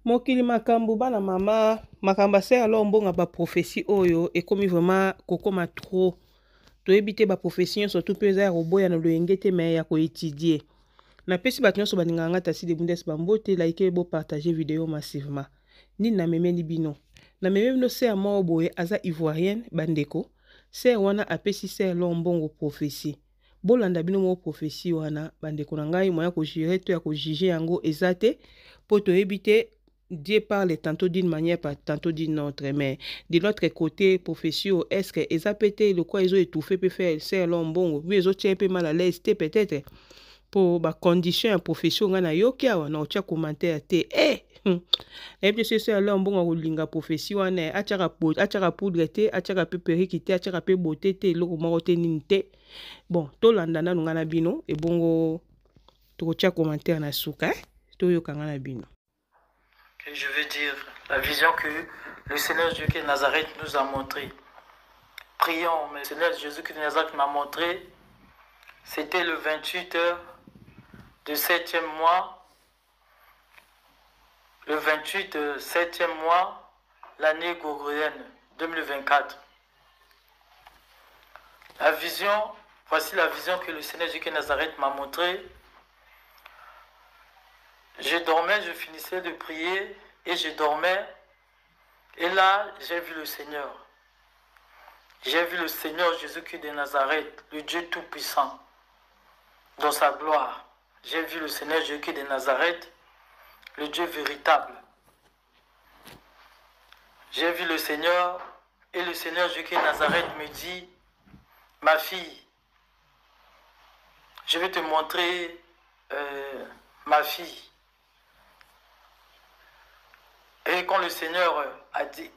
Mokili makambo bana mama makamba se alors mbonga ba prophétie oyo ekomi vraiment kokoma trop toyebi te ba prophétie surtout pe za roboya na loyenge te mais ya ko étudier na pesi bato nyonso baninga nga tasi de bundes bambote like bo partager vidéo massivement nini na memeli bino na memeli bino se moko boye aza ivoirienne bandeko se wana apesi se lombongo prophétie bolanda bino mo prophétie wana bandeko na ngai moya ko jurer to ya ko juger yango ezate po toyebi te Dieu parle tantôt d'une manière, tantôt d'une autre, mais de l'autre côté, profession, est-ce que ils ont pété le quoi ils ont étouffé, peut faire, c'est long bon, oui, ils ont un peu mal à l'aise, peut-être, pour ma condition, profession, on a yo kia, on a un commentaire, et puis c'est alors bon, on linga profession, on est achara poudre, achara peu perikité, achara peu beauté, le maroté ninte. Bon, tout l'andana, nous en bino, et bon, tu as commentaire na souka, tout yo kangana bino. Que je veux dire, la vision que le Seigneur Jésus de Nazareth nous a montré. Prions, mais le Seigneur Jésus de Nazareth m'a montré, c'était le 28 du 7e mois, le 28 7e mois, l'année grégorienne 2024. La vision, voici la vision que le Seigneur Jésus de Nazareth m'a montré. Je dormais, je finissais de prier et je dormais. Et là, j'ai vu le Seigneur. J'ai vu le Seigneur Jésus-Christ de Nazareth, le Dieu Tout-Puissant, dans sa gloire. J'ai vu le Seigneur Jésus-Christ de Nazareth, le Dieu véritable. J'ai vu le Seigneur et le Seigneur Jésus-Christ de Nazareth me dit, ma fille, je vais te montrer ma fille. Et quand le Seigneur a dit,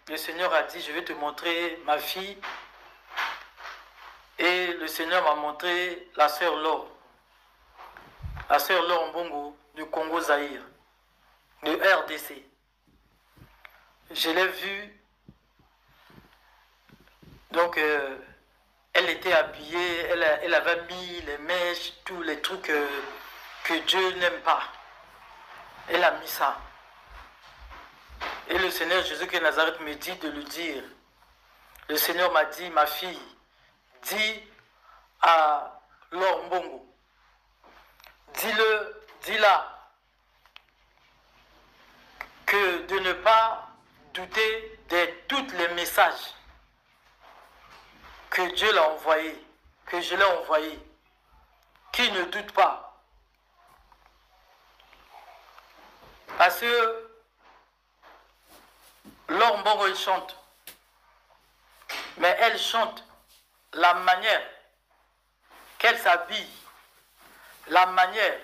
le Seigneur a dit, je vais te montrer ma fille. Et le Seigneur m'a montré la sœur Laure. La sœur Laure Mbongo du Congo Zaïre, de RDC. Je l'ai vue. Donc, elle était habillée, elle avait mis les mèches, tous les trucs que Dieu n'aime pas. Elle a mis ça. Et le Seigneur Jésus de Nazareth me dit de lui dire, le Seigneur m'a dit, ma fille, dis à Laure Mbongo, dis-la que de ne pas douter de tous les messages que Dieu l'a envoyés, que je l'ai envoyé, qui ne doute pas. Parce que Laure Mbongo, elle chante. Mais elle chante la manière qu'elle s'habille, la manière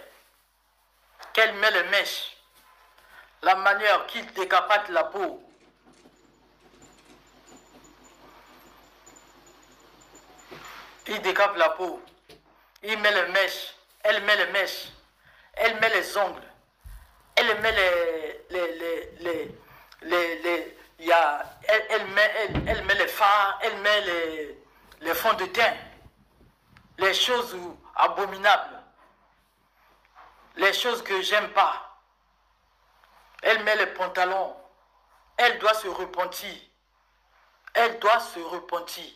qu'elle met les mèches, la manière qu'il décapate la peau. Il décape la peau, il met les mèches, elle met les mèches, elle met les ongles, elle met elle met les fards, elle met les fonds de teint, les choses abominables, les choses que j'aime pas. Elle met les pantalons, elle doit se repentir, elle doit se repentir,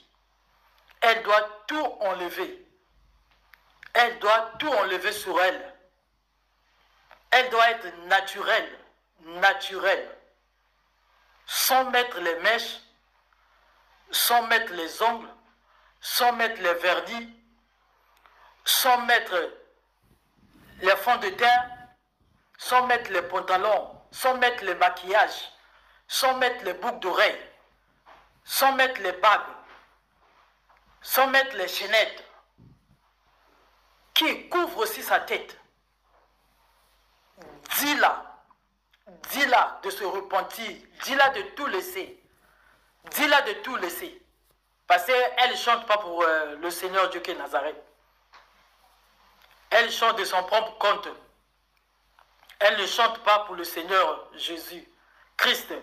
elle doit tout enlever, elle doit tout enlever sur elle, elle doit être naturelle, naturelle. Sans mettre les mèches, sans mettre les ongles, sans mettre les verdis, sans mettre les fonds de teint, sans mettre les pantalons, sans mettre les maquillages, sans mettre les boucles d'oreilles, sans mettre les bagues, sans mettre les chaînettes, qui couvrent aussi sa tête. Dis-la de se repentir, dis-la de tout laisser, dis-la de tout laisser, parce qu'elle ne chante pas pour le Seigneur Dieu qui est Nazareth, elle chante de son propre compte, elle ne chante pas pour le Seigneur Jésus, Christ,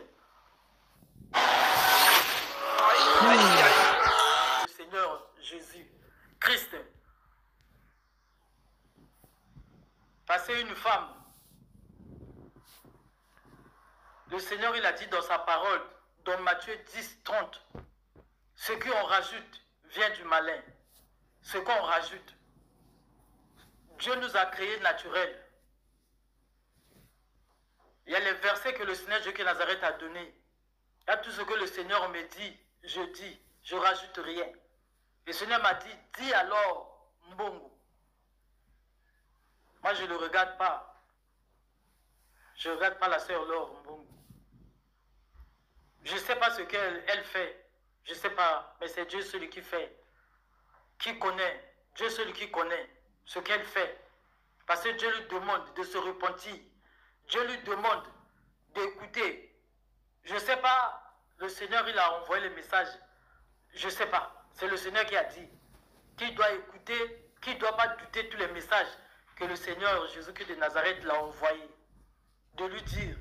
le Seigneur Jésus, Christ, parce qu'une femme, Le Seigneur, il a dit dans sa parole, dans Matthieu 10, 30, ce qu'on rajoute vient du malin. Ce qu'on rajoute. Dieu nous a créés naturels. Il y a les versets que le Seigneur Dieu de Nazareth a donnés. Il y a tout ce que le Seigneur me dit, je rajoute rien. Le Seigneur m'a dit, dis alors, Mbongo. Moi, je ne le regarde pas. Je ne regarde pas la sœur Laure Mbongo. Je ne sais pas ce qu'elle fait. Je ne sais pas, mais c'est Dieu celui qui fait. Qui connaît. Dieu celui qui connaît ce qu'elle fait. Parce que Dieu lui demande de se repentir. Dieu lui demande d'écouter. Je ne sais pas, le Seigneur, il a envoyé le message. Je ne sais pas. C'est le Seigneur qui a dit. Qui doit écouter, qui ne doit pas douter tous les messages que le Seigneur Jésus-Christ de Nazareth l'a envoyé. De lui dire.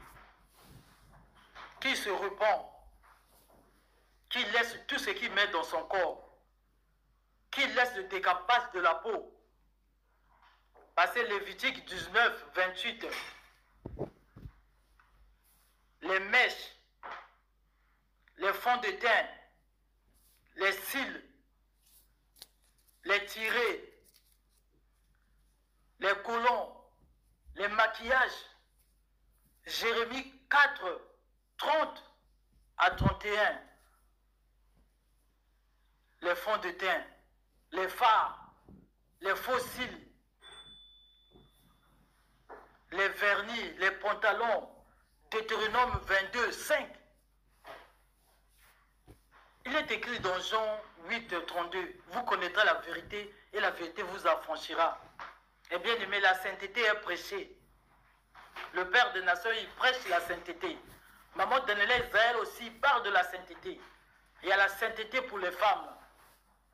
Qui se repent. Qui laisse tout ce qu'il met dans son corps. Qui laisse le décapage de la peau. Parce que Lévitique 19, 28. Les mèches, les fonds de teint, les cils, les tirés, les colons, les maquillages. Jérémie 4, 30 à 31. Les fonds de teint, les fards, les fossiles, les vernis, les pantalons. Deutéronome 22, 5. Il est écrit dans Jean 8, 32. Vous connaîtrez la vérité et la vérité vous affranchira. Eh bien aimé, la sainteté est prêchée. Le Père des Nations, il prêche la sainteté. Maman Daniela Israël aussi parle de la sainteté. Il y a la sainteté pour les femmes.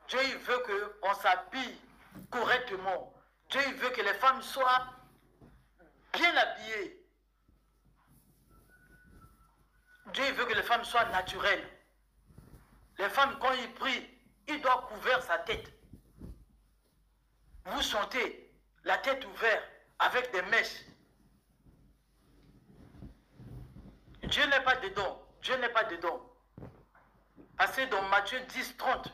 Dieu il veut qu'on s'habille correctement. Dieu il veut que les femmes soient bien habillées. Dieu veut que les femmes soient naturelles. Les femmes, quand ils prient, ils doivent couvrir sa tête. Vous chantez, la tête ouverte, avec des mèches. Dieu n'est pas dedans. Dieu n'est pas dedans. Parce que dans Matthieu 10, 30,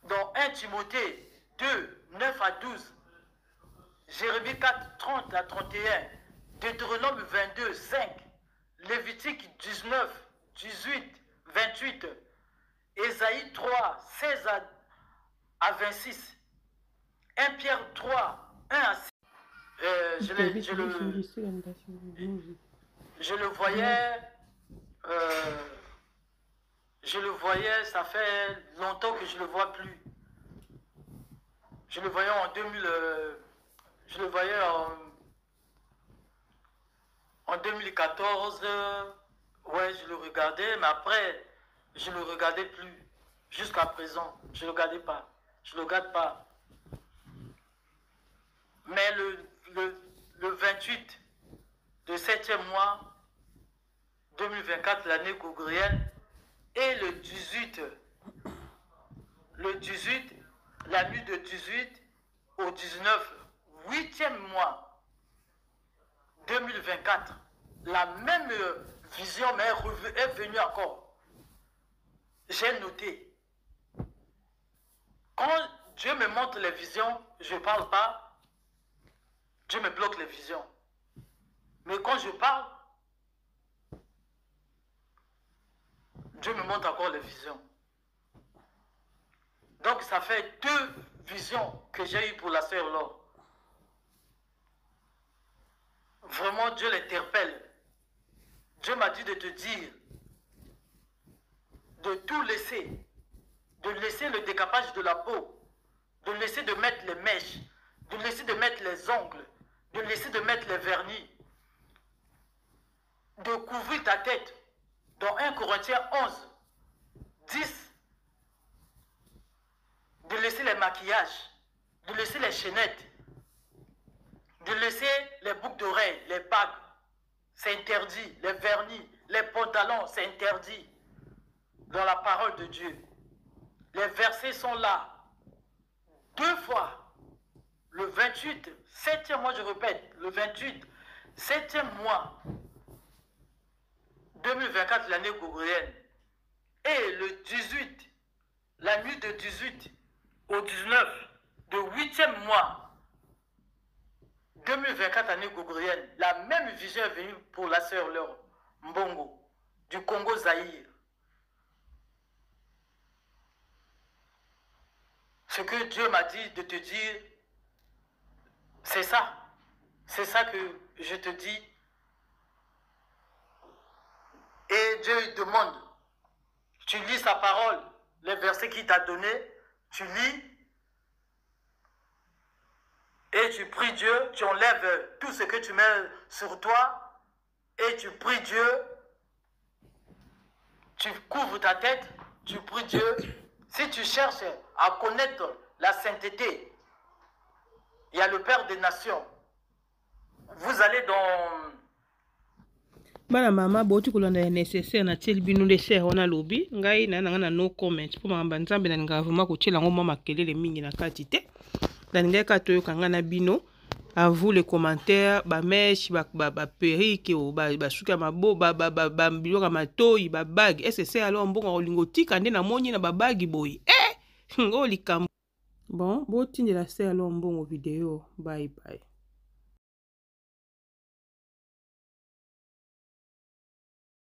dans 1 Timothée 2, 9 à 12, Jérémie 4, 30 à 31, Deutéronome 22, 5, Lévitique 19, 18, 28, Ésaïe 3, 16 à 26, 1 Pierre 3, 1 à 6. Je le voyais, ça fait longtemps que je ne le vois plus. Je le voyais en 2000, je le voyais en 2014, ouais, je le regardais, mais après, je ne le regardais plus. Jusqu'à présent, je ne le regardais pas. Je ne le regarde pas. Mais le 28 de 7e mois 2024, l'année grégorienne, et le 18, la nuit de 18 au 19, 8e mois 2024, la même vision est venue encore. J'ai noté. Quand Dieu me montre les visions, je ne parle pas. Dieu me bloque les visions. Mais quand je parle, Dieu me montre encore les visions. Donc ça fait 2 visions que j'ai eues pour la sœur Laure. Vraiment, Dieu l'interpelle. Dieu m'a dit de te dire de tout laisser, de laisser le décapage de la peau, de laisser de mettre les mèches, de laisser de mettre les ongles, de laisser de mettre les vernis, de couvrir ta tête. Dans 1 Corinthiens 11, 10, de laisser les maquillages, de laisser les chaînettes, de laisser les boucles d'oreilles, les bagues, c'est interdit, les vernis, les pantalons, c'est interdit dans la parole de Dieu. Les versets sont là, 2 fois, le 28, 7e mois, je répète, le 28, 7e mois 2024, l'année grégorienne. Et le 18, la nuit de 18 au 19, de 8e mois, 2024, année grégorienne, la même vision est venue pour la sœur Laure Mbongo, du Congo Zaïre. Ce que Dieu m'a dit de te dire, c'est ça. C'est ça que je te dis. Et Dieu demande, tu lis sa parole, les versets qu'il t'a donnés, tu lis et tu pries Dieu, tu enlèves tout ce que tu mets sur toi et tu pries Dieu, tu couvres ta tête, tu pries Dieu. Si tu cherches à connaître la sainteté, il y a le Père des Nations. Vous allez dans... Bana mama boti kolanda nécessaire na tiel binu de ser ona lobi ngai na nga na no comment pour mamba nzambe na nga vraiment ko tiela ngoma makelele mingi na kati te na ngai ka toyo kanga na bino à vous les commentaires ba mesh ba perike o ba suka mabo ba biloko matoi ba bag c'est alors mbonga olingo tika nde na moni na ba bag boy ngo likambo bon boti ndela ser alors mbongo vidéo bye bye.